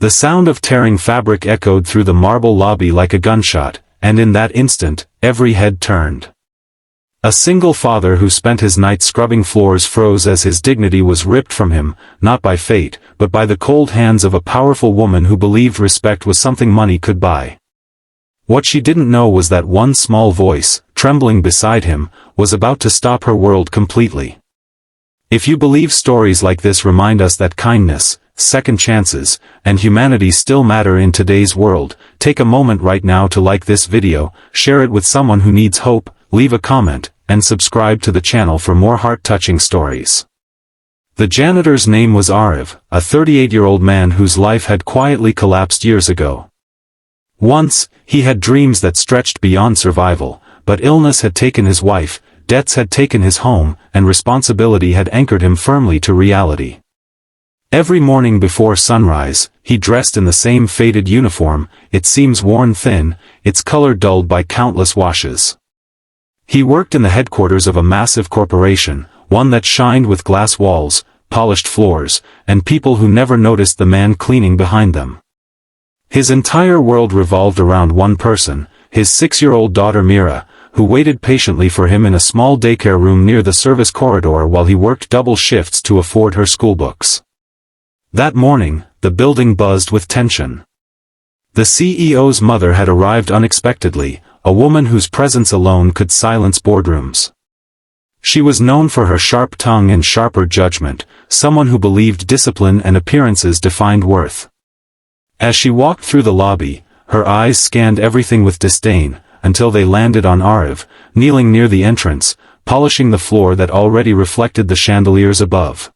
The sound of tearing fabric echoed through the marble lobby like a gunshot, and in that instant, every head turned. A single father who spent his night scrubbing floors froze as his dignity was ripped from him, not by fate, but by the cold hands of a powerful woman who believed respect was something money could buy. What she didn't know was that one small voice, trembling beside him, was about to stop her world completely. If you believe stories like this remind us that kindness, second chances, and humanity still matter in today's world, take a moment right now to like this video, share it with someone who needs hope, leave a comment, and subscribe to the channel for more heart-touching stories. The janitor's name was Arif, a 38-year-old man whose life had quietly collapsed years ago. Once, he had dreams that stretched beyond survival, but illness had taken his wife, debts had taken his home, and responsibility had anchored him firmly to reality. Every morning before sunrise, he dressed in the same faded uniform, its seams worn thin, its color dulled by countless washes. He worked in the headquarters of a massive corporation, one that shined with glass walls, polished floors, and people who never noticed the man cleaning behind them. His entire world revolved around one person, his 6-year-old daughter Mira, who waited patiently for him in a small daycare room near the service corridor while he worked double shifts to afford her schoolbooks. That morning, the building buzzed with tension. The CEO's mother had arrived unexpectedly, a woman whose presence alone could silence boardrooms. She was known for her sharp tongue and sharper judgment, someone who believed discipline and appearances defined worth. As she walked through the lobby, her eyes scanned everything with disdain, until they landed on Arif, kneeling near the entrance, polishing the floor that already reflected the chandeliers above.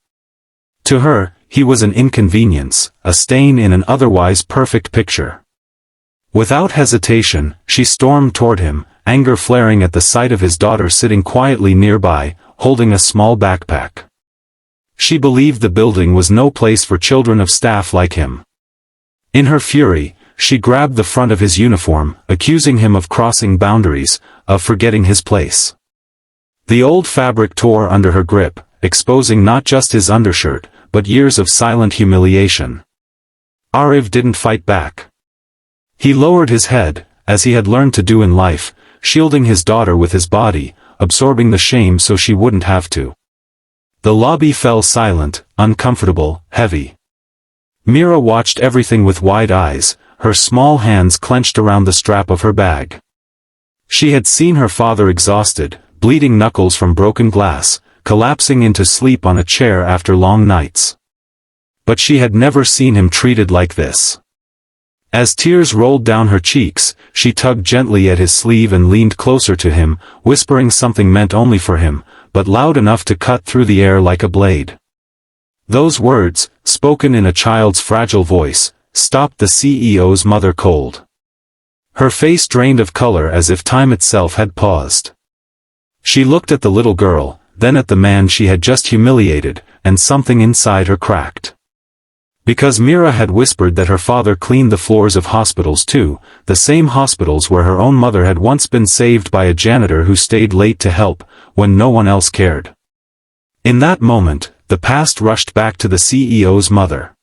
To her, he was an inconvenience, a stain in an otherwise perfect picture. Without hesitation, she stormed toward him, anger flaring at the sight of his daughter sitting quietly nearby, holding a small backpack. She believed the building was no place for children of staff like him. In her fury, she grabbed the front of his uniform, accusing him of crossing boundaries, of forgetting his place. The old fabric tore under her grip, exposing not just his undershirt, but years of silent humiliation. Arif didn't fight back. He lowered his head, as he had learned to do in life, shielding his daughter with his body, absorbing the shame so she wouldn't have to. The lobby fell silent, uncomfortable, heavy. Mira watched everything with wide eyes, her small hands clenched around the strap of her bag. She had seen her father exhausted, bleeding knuckles from broken glass, collapsing into sleep on a chair after long nights. But she had never seen him treated like this. As tears rolled down her cheeks, she tugged gently at his sleeve and leaned closer to him, whispering something meant only for him, but loud enough to cut through the air like a blade. Those words, spoken in a child's fragile voice, stopped the CEO's mother cold. Her face drained of color as if time itself had paused. She looked at the little girl, then at the man she had just humiliated, and something inside her cracked. Because Mira had whispered that her father cleaned the floors of hospitals too, the same hospitals where her own mother had once been saved by a janitor who stayed late to help, when no one else cared. In that moment, the past rushed back to the CEO's mother.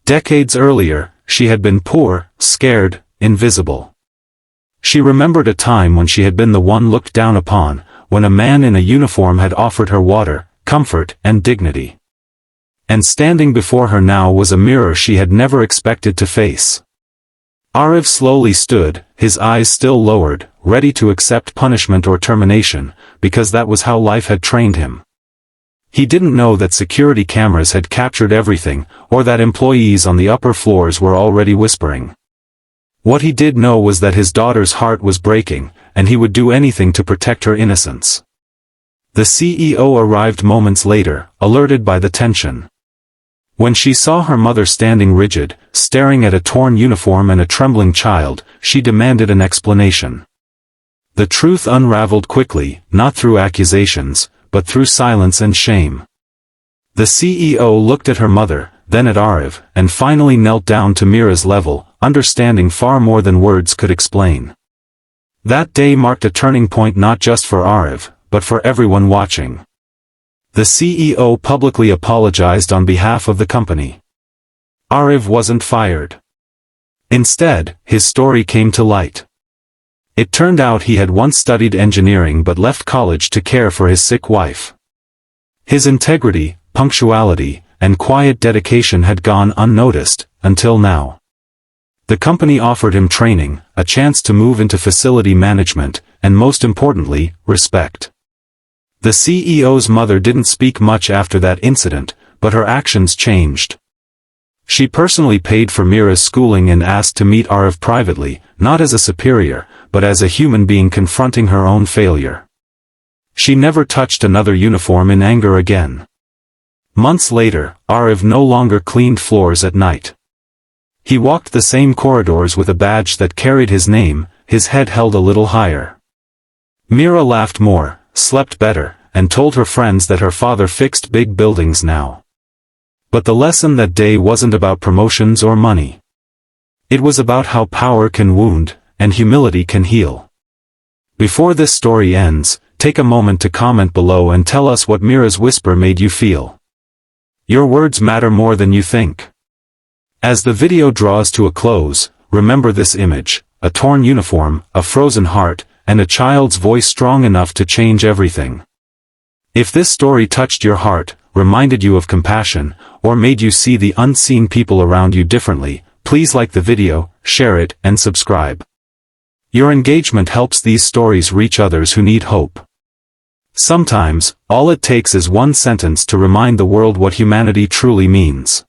Decades earlier, she had been poor, scared, invisible. She remembered a time when she had been the one looked down upon, when a man in a uniform had offered her water, comfort, and dignity. And standing before her now was a mirror she had never expected to face. Arif slowly stood, his eyes still lowered, ready to accept punishment or termination, because that was how life had trained him. He didn't know that security cameras had captured everything, or that employees on the upper floors were already whispering. What he did know was that his daughter's heart was breaking, and he would do anything to protect her innocence. The CEO arrived moments later, alerted by the tension. When she saw her mother standing rigid, staring at a torn uniform and a trembling child, she demanded an explanation. The truth unraveled quickly, not through accusations, but through silence and shame. The CEO looked at her mother, then at Arif, and finally knelt down to Mira's level, understanding far more than words could explain. That day marked a turning point not just for Arif, but for everyone watching. The CEO publicly apologized on behalf of the company. Ariv wasn't fired. Instead, his story came to light. It turned out he had once studied engineering but left college to care for his sick wife. His integrity, punctuality, and quiet dedication had gone unnoticed, until now. The company offered him training, a chance to move into facility management, and most importantly, respect. The CEO's mother didn't speak much after that incident, but her actions changed. She personally paid for Mira's schooling and asked to meet Ariv privately, not as a superior, but as a human being confronting her own failure. She never touched another uniform in anger again. Months later, Ariv no longer cleaned floors at night. He walked the same corridors with a badge that carried his name, his head held a little higher. Mira laughed more, slept better, and told her friends that her father fixed big buildings now. But the lesson that day wasn't about promotions or money. It was about how power can wound, and humility can heal. Before this story ends, take a moment to comment below and tell us what Mira's whisper made you feel. Your words matter more than you think. As the video draws to a close, remember this image: a torn uniform, a frozen heart, and a child's voice strong enough to change everything. If this story touched your heart, reminded you of compassion, or made you see the unseen people around you differently, please like the video, share it, and subscribe. Your engagement helps these stories reach others who need hope. Sometimes, all it takes is one sentence to remind the world what humanity truly means.